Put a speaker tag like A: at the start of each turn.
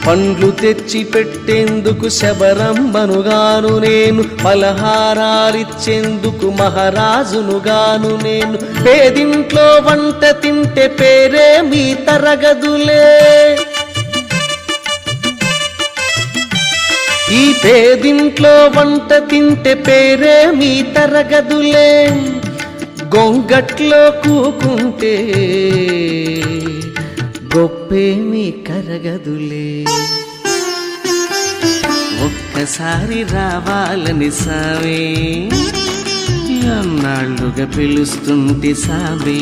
A: పండ్లు తెచ్చి పెట్టేందుకు శబరమ్మనుగాను నేను, పలహారాలిచ్చేందుకు మహారాజునుగాను నేను. పేదింట్లో వంట తింటే పేరే మీ తరగదులే, ఈ పేదింట్లో వంట తింటే పేరే మీ తరగదులే. గొంగట్లో కూకుంటే గొప్పేమి కరగదులే. ఒక్కసారి రావాలని సావే, అన్నాళ్ళుగా పిలుస్తుంటే సావే.